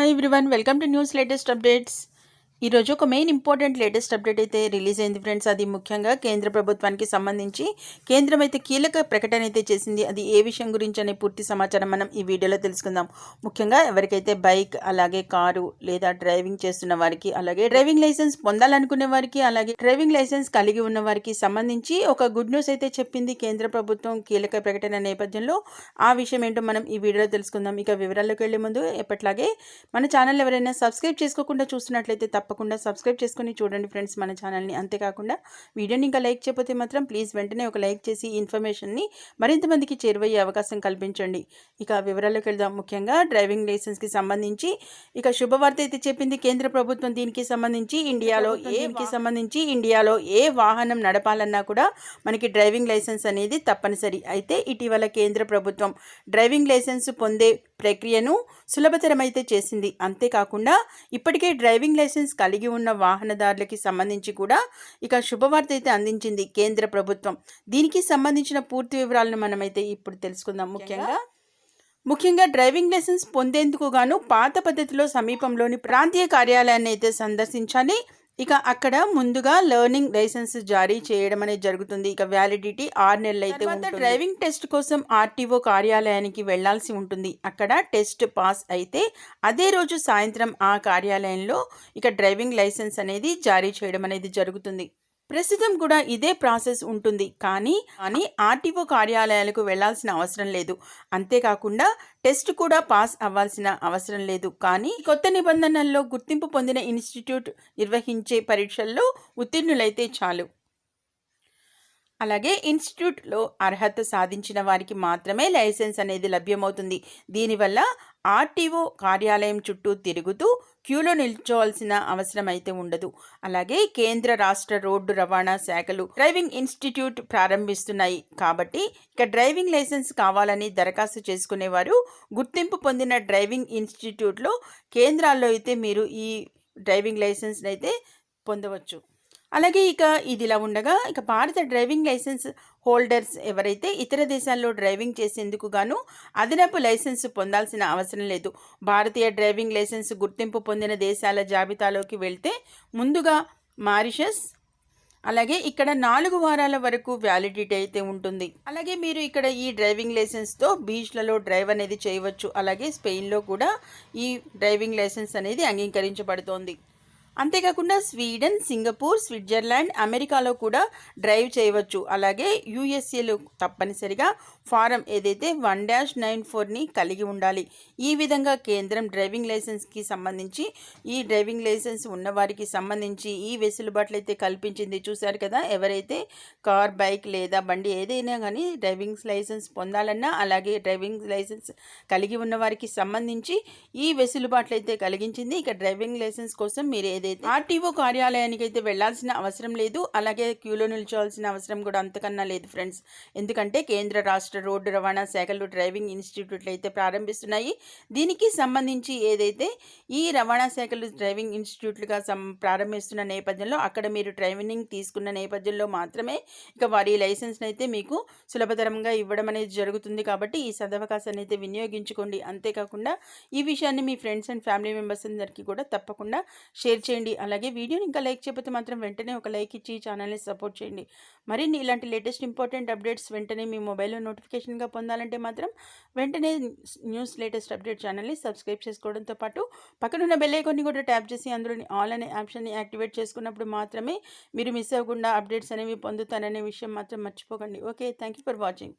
Hi everyone, welcome to news latest updates. ఈరోజు ఒక main important latest update అయితే release అయింది ఫ్రెండ్స్. అది ముఖ్యంగా కేంద్ర ప్రభుత్వానికి సంబంధించి కేంద్రం అయితే కీలక ప్రకటన అయితే చేసింది. అది ఏ విషయం గురించి అనే పూర్తి సమాచారం మనం ఈ వీడియోలో తెలుసుకుందాం. ముఖ్యంగా ఎవరికైతే బైక్ అలాగే కారు లేదా డ్రైవింగ్ చేస్తున్న వారికి, అలాగే డ్రైవింగ్ లైసెన్స్ పొందాలనుకునే వారికి, అలాగే డ్రైవింగ్ లైసెన్స్ కలిగి ఉన్న వారికి సంబంధించి ఒక గుడ్ న్యూస్ అయితే చెప్పింది కేంద్ర ప్రభుత్వం కీలక ప్రకటన నేపథ్యంలో. ఆ విషయం ఏంటో మనం ఈ వీడియోలో తెలుసుకుందాం. ఇక వివరాల్లోకి వెళ్లే ముందు ఎప్పట్లాగే మన ఛానల్ ఎవరైనా సబ్స్క్రైబ్ చేసుకోకుండా చూస్తున్నట్లయితే తప్పకుండా సబ్స్క్రైబ్ చేసుకుని చూడండి ఫ్రెండ్స్ మన ఛానల్ని. అంతేకాకుండా వీడియోని ఇంకా లైక్ చేయకపోతే మాత్రం ప్లీజ్ వెంటనే ఒక లైక్ చేసి ఇన్ఫర్మేషన్ని మరింత మందికి చేరువయ్యే అవకాశం కల్పించండి. ఇక వివరాల్లోకి వెళ్దాం. ముఖ్యంగా డ్రైవింగ్ లైసెన్స్కి సంబంధించి ఇక శుభవార్త అయితే చెప్పింది కేంద్ర ప్రభుత్వం. దీనికి సంబంధించి ఇండియాలో ఏ వాహనం నడపాలన్నా కూడా మనకి డ్రైవింగ్ లైసెన్స్ అనేది తప్పనిసరి. అయితే ఇటీవల కేంద్ర ప్రభుత్వం డ్రైవింగ్ లైసెన్స్ పొందే ప్రక్రియను సులభతరమైతే చేసింది. అంతేకాకుండా ఇప్పటికే డ్రైవింగ్ లైసెన్స్ కలిగి ఉన్న వాహనదారులకి సంబంధించి కూడా ఇక శుభవార్త అయితే అందించింది కేంద్ర ప్రభుత్వం. దీనికి సంబంధించిన పూర్తి వివరాలను మనమైతే ఇప్పుడు తెలుసుకుందాం. ముఖ్యంగా డ్రైవింగ్ లైసెన్స్ పొందేందుకు గాను పాత పద్ధతిలో సమీపంలోని ప్రాంతీయ కార్యాలయాన్ని అయితే సందర్శించాలి. ఇక అక్కడ ముందుగా లెర్నింగ్ లైసెన్స్ జారీ చేయడం అనేది జరుగుతుంది. ఇక వ్యాలిడిటీ 6 నెలలు అయితే ఉంటుంది. డ్రైవింగ్ టెస్ట్ కోసం ఆర్టీఓ కార్యాలయానికి వెళ్లాల్సి ఉంటుంది. అక్కడ టెస్ట్ పాస్ అయితే అదే రోజు సాయంత్రం ఆ కార్యాలయంలో ఇక డ్రైవింగ్ లైసెన్స్ అనేది జారీ చేయడం అనేది జరుగుతుంది. ప్రస్తుతం కూడా ఇదే ప్రాసెస్ ఉంటుంది. కానీ ఆర్టీఓ కార్యాలయాలకు వెళ్లాల్సిన అవసరం లేదు. అంతేకాకుండా టెస్ట్ కూడా పాస్ అవ్వాల్సిన అవసరం లేదు. కానీ కొత్త నిబంధనల్లో గుర్తింపు పొందిన ఇన్స్టిట్యూట్ నిర్వహించే పరీక్షల్లో ఉత్తీర్ణులైతే చాలు. అలాగే ఇన్స్టిట్యూట్లో అర్హత సాధించిన వారికి మాత్రమే లైసెన్స్ అనేది లభ్యమవుతుంది. దీనివల్ల ఆర్టీఓ కార్యాలయం చుట్టూ తిరుగుతూ క్యూలో నిల్చోవాల్సిన అవసరం అయితే ఉండదు. అలాగే కేంద్ర రాష్ట్ర రోడ్డు రవాణా శాఖలు డ్రైవింగ్ ఇన్స్టిట్యూట్ ప్రారంభిస్తున్నాయి. కాబట్టి ఇక డ్రైవింగ్ లైసెన్స్ కావాలని దరఖాస్తు చేసుకునేవారు గుర్తింపు పొందిన డ్రైవింగ్ ఇన్స్టిట్యూట్లో కేంద్రాల్లో అయితే మీరు ఈ డ్రైవింగ్ లైసెన్స్ అయితే పొందవచ్చు. అలాగే ఇక ఇదిలా ఉండగా ఇక భారత డ్రైవింగ్ లైసెన్స్ హోల్డర్స్ ఎవరైతే ఇతర దేశాల్లో డ్రైవింగ్ చేసేందుకు గాను అదనపు లైసెన్స్ పొందాల్సిన అవసరం లేదు. భారతీయ డ్రైవింగ్ లైసెన్స్ గుర్తింపు పొందిన దేశాల జాబితాలోకి వెళ్తే ముందుగా మారిషస్, అలాగే ఇక్కడ 4 వారాల వరకు వ్యాలిడిటీ అయితే ఉంటుంది. అలాగే మీరు ఇక్కడ ఈ డ్రైవింగ్ లైసెన్స్తో బీచ్లలో డ్రైవ్ అనేది చేయవచ్చు. అలాగే స్పెయిన్లో కూడా ఈ డ్రైవింగ్ లైసెన్స్ అనేది అంగీకరించబడుతోంది. అంతేకాకుండా స్వీడన్, సింగపూర్, స్విట్జర్లాండ్, అమెరికాలో కూడా డ్రైవ్ చేయవచ్చు. అలాగే యూఎస్ఏలో తప్పనిసరిగా ఫారం ఏదైతే 1-94ని కలిగి ఉండాలి. ఈ విధంగా కేంద్రం డ్రైవింగ్ లైసెన్స్కి సంబంధించి ఈ డ్రైవింగ్ లైసెన్స్ ఉన్నవారికి సంబంధించి ఈ వెసులుబాట్లు అయితే కల్పించింది. చూశారు కదా, ఎవరైతే కార్, బైక్ లేదా బండి ఏదైనా కానీ డ్రైవింగ్ లైసెన్స్ పొందాలన్నా, అలాగే డ్రైవింగ్ లైసెన్స్ కలిగి ఉన్న వారికి సంబంధించి ఈ వెసులుబాట్లు అయితే కలిగించింది. ఇక డ్రైవింగ్ లైసెన్స్ కోసం మీరు ఏదైతే ఆర్టీఓ కార్యాలయానికి అయితే వెళ్లాల్సిన అవసరం లేదు. అలాగే క్యూలో నిల్చోవాల్సిన అవసరం కూడా అంతకన్నా లేదు ఫ్రెండ్స్. ఎందుకంటే కేంద్ర రాష్ట్ర రోడ్డు రవాణా శాఖలు డ్రైవింగ్ ఇన్స్టిట్యూట్లు అయితే ప్రారంభిస్తున్నాయి. దీనికి సంబంధించి ఏదైతే ఈ రవాణా శాఖలు డ్రైవింగ్ ఇన్స్టిట్యూట్లుగా ప్రారంభిస్తున్న నేపథ్యంలో అక్కడ మీరు ట్రైనింగ్ తీసుకున్న నేపథ్యంలో మాత్రమే ఇక వారి లైసెన్స్ని అయితే మీకు సులభతరంగా ఇవ్వడం అనేది జరుగుతుంది. కాబట్టి ఈ సదవకాశాన్ని అయితే వినియోగించుకోండి. అంతేకాకుండా ఈ విషయాన్ని మీ ఫ్రెండ్స్ అండ్ ఫ్యామిలీ మెంబర్స్ అందరికీ కూడా తప్పకుండా షేర్ చేయండి. అలాగే వీడియోని ఇంకా లైక్ చేయకపోతే మాత్రం వెంటనే ఒక లైక్ ఇచ్చి ఛానల్ని సపోర్ట్ చేయండి. మరిన్ని ఇలాంటి లేటెస్ట్ ఇంపార్టెంట్ అప్డేట్స్ వెంటనే మీ మొబైల్లో నోటిఫికేషన్గా పొందాలంటే మాత్రం వెంటనే న్యూస్ లేటెస్ట్ అప్డేట్ ఛానల్ని సబ్స్క్రైబ్ చేసుకోవడంతో పాటు పక్కనున్న బెల్ ఐకాన్ని కూడా ట్యాప్ చేసి అందులోని ఆల్ అనే ఆప్షన్ని యాక్టివేట్ చేసుకున్నప్పుడు మాత్రమే మీరు మిస్ అవ్వకుండా అప్డేట్స్ అనేవి పొందుతారనే విషయం మాత్రం మర్చిపోకండి. Okay, thank you for watching.